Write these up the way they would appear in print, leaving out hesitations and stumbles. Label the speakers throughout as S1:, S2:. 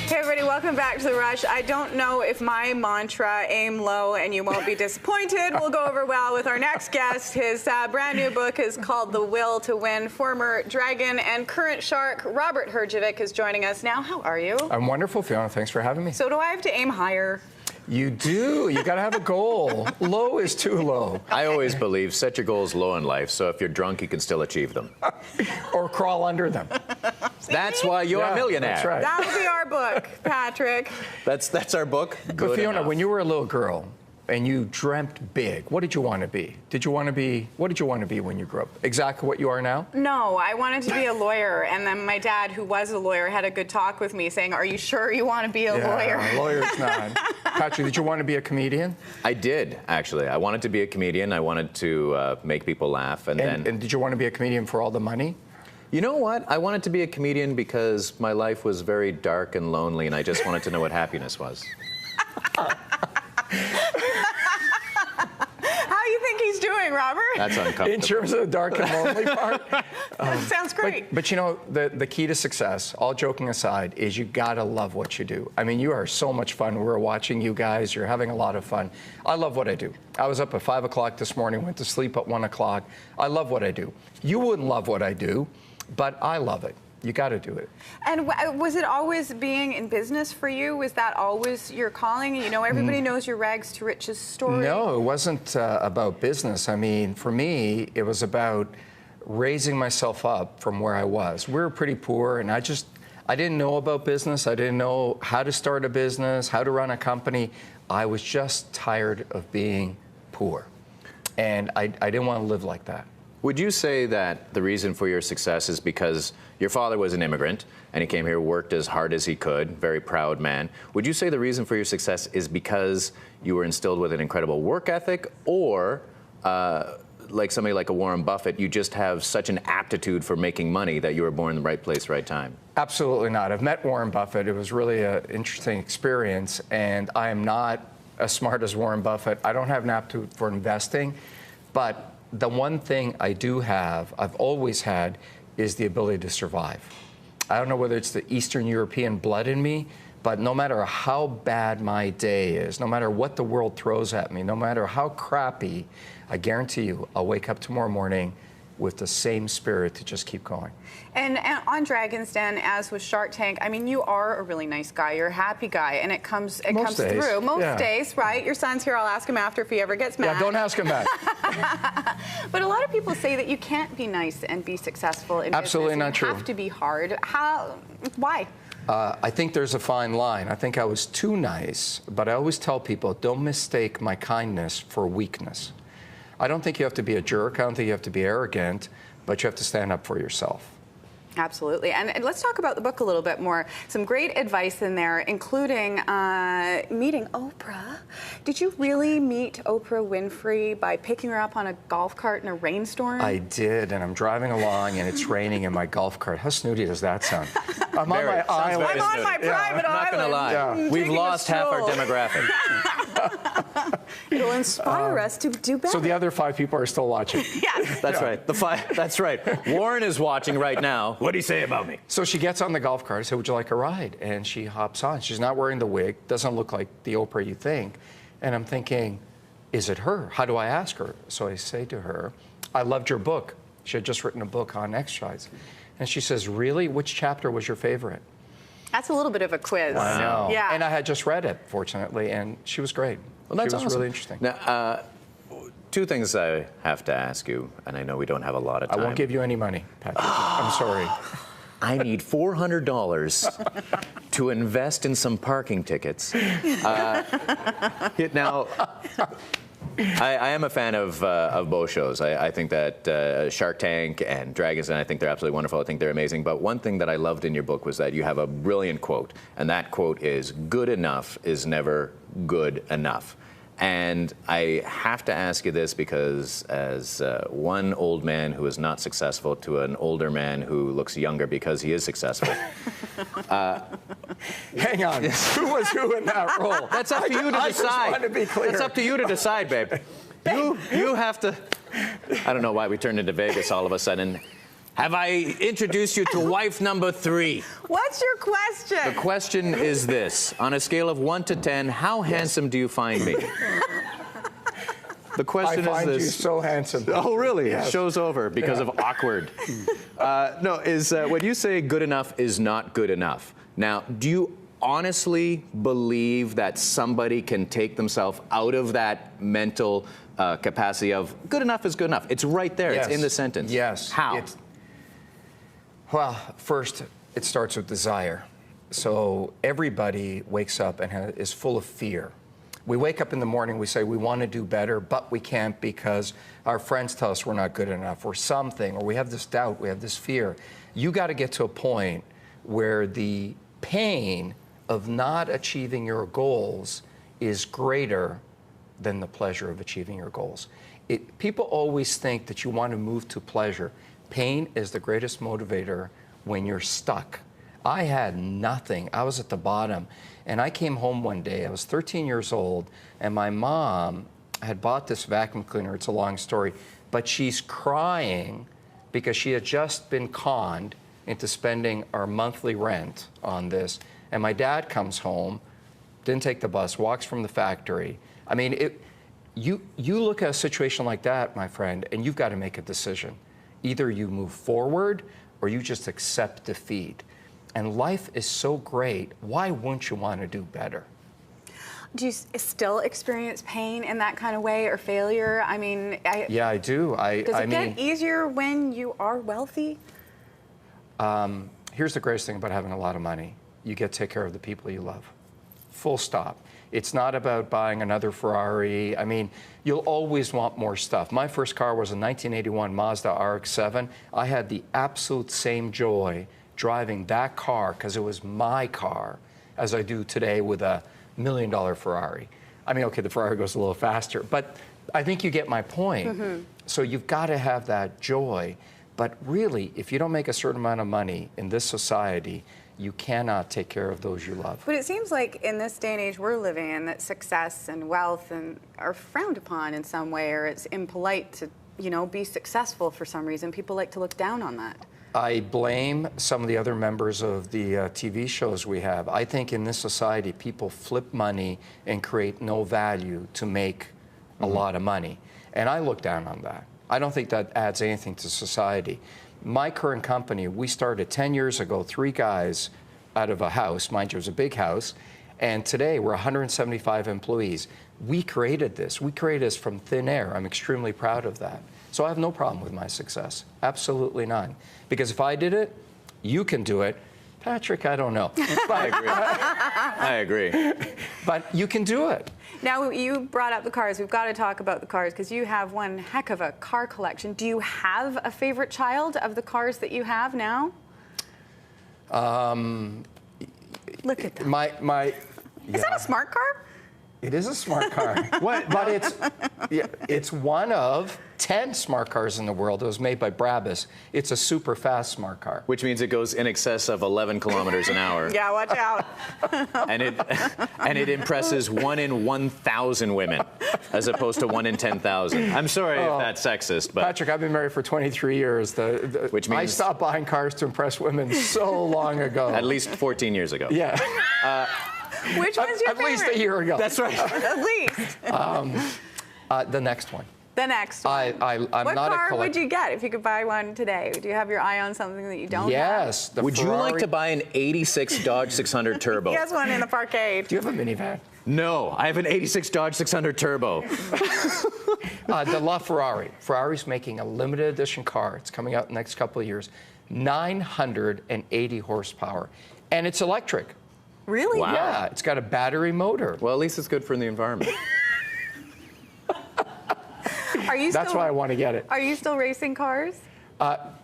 S1: Hey everybody, welcome back to The Rush. I don't know if my mantra, aim low and you won't be disappointed, will go over well with our next guest. His brand new book is called The Will to Win. Former Dragon and current Shark, Robert Herjavec, is joining us now. How are you?
S2: I'm wonderful, Fiona. Thanks for having me.
S1: So do I have to aim higher?
S2: You do. You got to have a goal. Low is too low.
S3: I always believe set your goals low in life, so if you're drunk, you can still achieve them.
S2: Or crawl under them.
S3: That's why you're a millionaire.
S2: That's right.
S1: That'll be our book, Patrick.
S3: That's our book.
S2: But Fiona, when you were a little girl and you dreamt big, what did you want to be? What did you want to be when you grew up? Exactly what you are now?
S1: No, I wanted to be a lawyer, and then my dad, who was a lawyer, had a good talk with me saying, are you sure you want to be a lawyer?
S2: Yeah, lawyer's not. Patrick, did you want to be a comedian?
S3: I did, actually. I wanted to be a comedian. I wanted to make people laugh. And
S2: did you want to be a comedian for all the money?
S3: You know what? I wanted to be a comedian because my life was very dark and lonely, and I just wanted to know what happiness was.
S1: How do you think he's doing, Robert?
S3: That's uncomfortable.
S2: In terms of the dark and lonely part?
S1: That sounds great.
S2: But you know, the key to success, all joking aside, is you gotta love what you do. I mean, you are so much fun. We're watching you guys. You're having a lot of fun. I love what I do. I was up at 5 o'clock this morning, went to sleep at 1 o'clock. I love what I do. You wouldn't love what I do, but I love it. You got to do it.
S1: And was it always being in business for you? Was that always your calling? You know, everybody knows your rags to riches story.
S2: No, it wasn't about business. I mean, for me, it was about raising myself up from where I was. We were pretty poor, and I didn't know about business. I didn't know how to start a business, how to run a company. I was just tired of being poor, and I didn't want to live like that.
S3: Would you say that the reason for your success is because your father was an immigrant and he came here, worked as hard as he could, very proud man? Would you say the reason for your success is because you were instilled with an incredible work ethic, or like somebody like a Warren Buffett, you just have such an aptitude for making money that you were born in the right place, right time? Absolutely
S2: not. I've met Warren Buffett. It was really an interesting experience, and I am not as smart as Warren Buffett. I don't have an aptitude for investing, but the one thing I do have, I've always had, is the ability to survive. I don't know whether it's the Eastern European blood in me, but no matter how bad my day is, no matter what the world throws at me, no matter how crappy, I guarantee you, I'll wake up tomorrow morning with the same spirit to just keep going.
S1: And on Dragon's Den, as with Shark Tank, I mean, you are a really nice guy. You're a happy guy, and it comes through. Most days, right? Your son's here. I'll ask him after if he ever gets mad.
S2: Yeah, don't ask him that.
S1: But a lot of people say that you can't be nice and be successful in
S2: Absolutely
S1: business.
S2: not true.
S1: You have to be hard. Why?
S2: I think there's a fine line. I think I was too nice, but I always tell people, don't mistake my kindness for weakness. I don't think you have to be a jerk. I don't think you have to be arrogant, but you have to stand up for yourself.
S1: Absolutely. And let's talk about the book a little bit more. Some great advice in there, including meeting Oprah. Did you really meet Oprah Winfrey by picking her up on a golf cart in a rainstorm?
S2: I did, and I'm driving along, and it's raining in my golf cart. How snooty does that sound? I'm on my island.
S1: I'm on my private island.
S3: I'm not going to lie. Yeah. We've lost half our demographic.
S1: It'll inspire us to do better.
S2: So the other 5 people are still watching.
S1: Yes.
S3: That's right. That's right. Warren is watching right now. What do you say about me?
S2: So she gets on the golf cart. I said, would you like a ride? And she hops on. She's not wearing the wig. Doesn't look like the Oprah you think. And I'm thinking, is it her? How do I ask her? So I say to her, I loved your book. She had just written a book on exercise. And she says, really? Which chapter was your favorite?
S1: That's a little bit of a quiz.
S2: I know.
S1: Yeah.
S2: And I had just read it, fortunately, and she was great.
S3: Well, that's
S2: she was
S3: awesome.
S2: really interesting.
S3: Now, 2 things I have to ask you, and I know we don't have a lot of time.
S2: I won't give you any money, Patrick. I'm sorry.
S3: I need $400 to invest in some parking tickets. Now, I am a fan of both shows. I think that Shark Tank and Dragons, and I think they're absolutely wonderful. I think they're amazing. But one thing that I loved in your book was that you have a brilliant quote, and that quote is, "Good enough is never good enough." And I have to ask you this because as one old man who is not successful to an older man who looks younger because he is successful.
S2: Hang on. Who was who in that role?
S3: That's up to you to decide.
S2: I just want to be clear.
S3: That's up to you to decide, babe. You have to. I don't know why we turned into Vegas all of a sudden. Have I introduced you to wife number 3?
S1: What's your question?
S3: The question is this. On a scale of 1 to 10, how handsome do you find me? The question
S2: I find
S3: is
S2: you
S3: this.
S2: so handsome.
S3: Oh, really?
S2: Yes.
S3: Show's over because of awkward. No, when you say good enough is not good enough. Now, do you honestly believe that somebody can take themselves out of that mental capacity of good enough is good enough? It's right there.
S2: Yes.
S3: It's in the sentence.
S2: Yes.
S3: How?
S2: Well, first, it starts with desire. So everybody wakes up and is full of fear. We wake up in the morning, we say we want to do better, but we can't because our friends tell us we're not good enough or something, or we have this doubt, we have this fear. You got to get to a point where the pain of not achieving your goals is greater than the pleasure of achieving your goals. People always think that you want to move to pleasure. Pain is the greatest motivator when you're stuck. I had nothing. I was at the bottom. And I came home one day, I was 13 years old, and my mom had bought this vacuum cleaner. It's a long story. But she's crying because she had just been conned into spending our monthly rent on this. And my dad comes home, didn't take the bus, walks from the factory. I mean, you look at a situation like that, my friend, and you've got to make a decision. Either you move forward or you just accept defeat. And life is so great, why wouldn't you want to do better?
S1: Do you still experience pain in that kind of way or failure? I mean,
S2: yeah, I do.
S1: Does it get easier when you are wealthy?
S2: Here's the greatest thing about having a lot of money. You get to take care of the people you love. Full stop. It's not about buying another Ferrari. I mean, you'll always want more stuff. My first car was a 1981 Mazda RX-7. I had the absolute same joy driving that car, because it was my car, as I do today with a $1 million Ferrari. I mean, okay, the Ferrari goes a little faster, but I think you get my point. Mm-hmm. So you've got to have that joy. But really, if you don't make a certain amount of money in this society, you cannot take care of those you love.
S1: But it seems like in this day and age we're living in, that success and wealth are frowned upon in some way, or it's impolite to, be successful for some reason. People like to look down on that.
S2: I blame some of the other members of the TV shows we have. I think in this society, people flip money and create no value to make a lot of money. And I look down on that. I don't think that adds anything to society. My current company, we started 10 years ago, 3 guys out of a house. Mind you, it was a big house. And today, we're 175 employees. We created this. We created this from thin air. I'm extremely proud of that. So I have no problem with my success. Absolutely none. Because if I did it, you can do it. Patrick, I don't know.
S3: I agree. I agree.
S2: But you can do it.
S1: Now, you brought up the cars. We've got to talk about the cars because you have one heck of a car collection. Do you have a favorite child of the cars that you have now? Look at that. Is that a smart car?
S2: It is a smart car. What? But it's one of 10 smart cars in the world. It was made by Brabus. It's a super fast smart car.
S3: Which means it goes in excess of 11 kilometers an hour.
S1: Yeah, watch out.
S3: and it impresses 1 in 1,000 women, as opposed to 1 in 10,000. I'm sorry if that's sexist, but
S2: Patrick, I've been married for 23 years.
S3: Which means
S2: I stopped buying cars to impress women so long ago.
S3: At least 14 years ago.
S2: Yeah.
S1: Which one's your favorite?
S2: At least a year ago.
S3: That's right.
S1: At least.
S2: The next one.
S1: The next one.
S2: I'm
S1: what
S2: not
S1: car
S2: a
S1: would you get if you could buy one today? Do you have your eye on something that you don't
S2: Yes.
S1: have?
S3: Would you like to buy an 86 Dodge 600 Turbo?
S1: He has one in the parkade.
S2: Do you have a minivan?
S3: No, I have an 86 Dodge 600 Turbo.
S2: The LaFerrari. Ferrari's making a limited edition car. It's coming out in the next couple of years. 980 horsepower. And it's electric.
S1: Really?
S3: Wow.
S2: Yeah, it's got a battery motor.
S3: Well, at least it's good for the environment.
S2: That's why I want to get it.
S1: Are you still racing cars?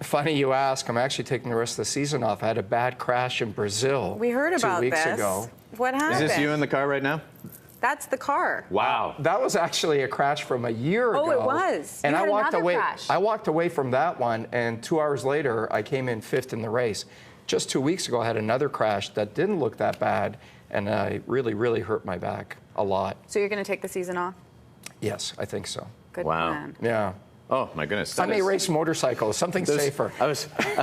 S2: Funny you ask. I'm actually taking the rest of the season off. I had a bad crash in Brazil.
S1: We heard about
S2: 2 weeks
S1: this.
S2: ago.
S1: What happened?
S3: Is this you in the car right now?
S1: That's the car.
S3: Wow.
S2: That was actually a crash from a year ago.
S1: Oh, it was.
S2: And
S1: You had
S2: I walked
S1: another
S2: away.
S1: crash.
S2: I walked away from that one, and 2 hours later, I came in 5th in the race. Just 2 weeks ago, I had another crash that didn't look that bad, and I really, really hurt my back a lot.
S1: So you're going to take the season off?
S2: Yes, I think so.
S1: Good
S3: Wow.
S1: plan.
S2: Yeah.
S3: Oh my goodness!
S2: I may race motorcycles, something safer.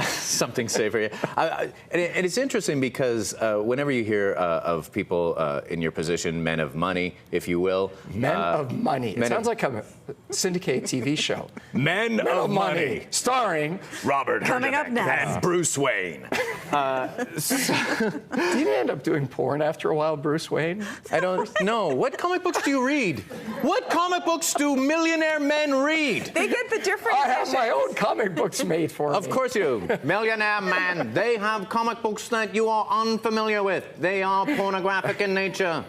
S3: Something safer. Yeah. And it's interesting because whenever you hear of people in your position, men of money, if you will,
S2: men of money. It sounds like a syndicated TV show.
S3: Men of money,
S2: starring
S3: Robert.
S1: Coming up next,
S3: and Bruce Wayne.
S2: Did you end up doing porn after a while, Bruce Wayne?
S3: I don't know. What comic books do you read? What comic books do millionaire men read?
S1: They get the different
S2: I have
S1: editions.
S2: my own comic books made for me.
S3: Of course you do. Millionaire man. They have comic books that you are unfamiliar with. They are pornographic in nature.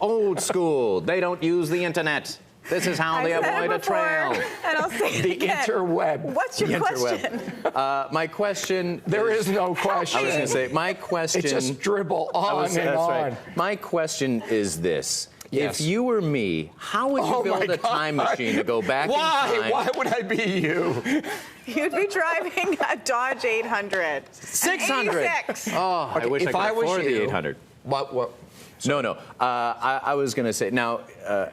S3: Old school. They don't use the internet. This is how they avoid a trail.
S1: And I'll say it
S2: The
S1: again.
S2: interweb.
S1: What's your question?
S3: My question.
S2: There is no question.
S3: I was going to say, my question.
S2: It just dribble on and
S3: that's
S2: on.
S3: right. My question is this.
S2: Yes.
S3: If you were me, how would you build a time machine to go back in time?
S2: Why would I be you?
S1: You'd be driving a Dodge 800.
S3: 600.
S1: 86.
S3: Oh, I wish I could afford the 800.
S2: What?
S3: No. I was going to say, now,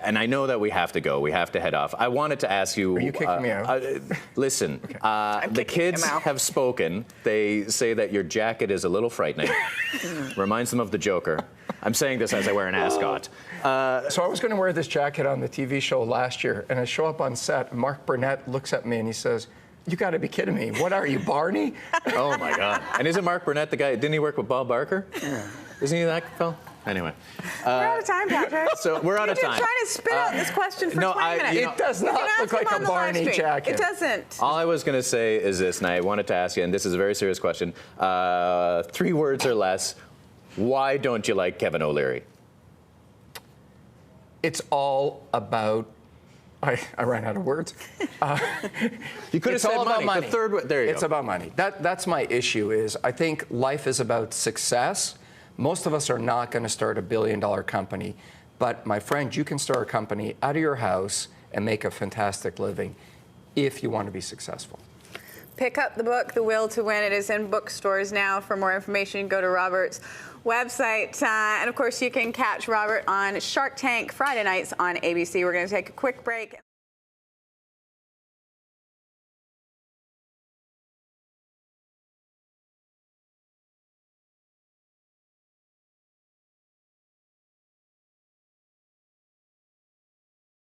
S3: and I know that we have to go. We have to head off. I wanted to ask you.
S2: Are you kicking me out?
S3: Listen, the kids have spoken. They say that your jacket is a little frightening. Reminds them of the Joker. I'm saying this as I wear an ascot.
S2: So I was going to wear this jacket on the TV show last year, and I show up on set, and Mark Burnett looks at me and he says, "You got to be kidding me. What are you, Barney?"
S3: Oh, my God. And isn't Mark Burnett the guy? Didn't he work with Bob Barker? Yeah. Isn't he that fellow? Anyway.
S1: We're out of time, Patrick.
S3: So we're out of time.
S1: You're trying to spit out this question for 20 minutes.
S2: It does not look like a Barney jacket.
S1: It doesn't.
S3: All I was going to say is this, and I wanted to ask you, and this is a very serious question. 3 words or less. Why don't you like Kevin O'Leary?
S2: It's all about. I ran out of words.
S3: You could have said money.
S2: money.
S3: The third word. There you go.
S2: It's about money. That's my issue. Is I think life is about success. Most of us are not going to start a billion-dollar company, but my friend, you can start a company out of your house and make a fantastic living if you want to be successful.
S1: Pick up the book, The Will to Win. It is in bookstores now. For more information, go to Robert's website. And, of course, you can catch Robert on Shark Tank Friday nights on ABC. We're going to take a quick break.